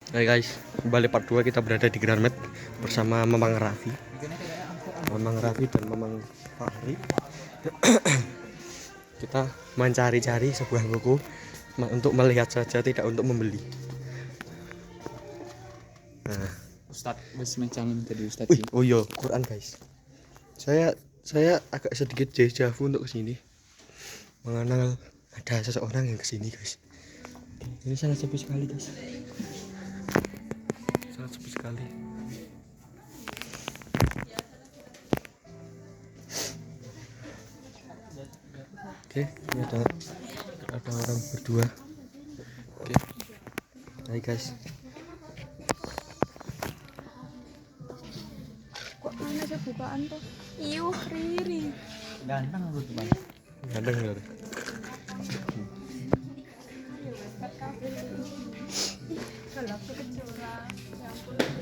Hai guys, kembali part 2 kita berada di Gramet bersama Mamang Raffi. Mamang Raffi dan Mamang Fahri. Kita mencari-cari sebuah buku untuk melihat saja, tidak untuk membeli. Nah, Ustadz wis mencalon jadi Ustadz. wih, oh iya, Quran guys. Saya agak sedikit dejavu untuk kesini. Mengenal ada seseorang yang kesini guys. Ini sangat sepi sekali guys. Sangat sepi sekali. Oke, ini ada orang berdua. Oke, hai guys. Kok mana sih bukaan tuh? Iuh, Riri. Ganteng lu tuh bang. Ganteng bener. Gelap tuh kecurang. Ya ampun.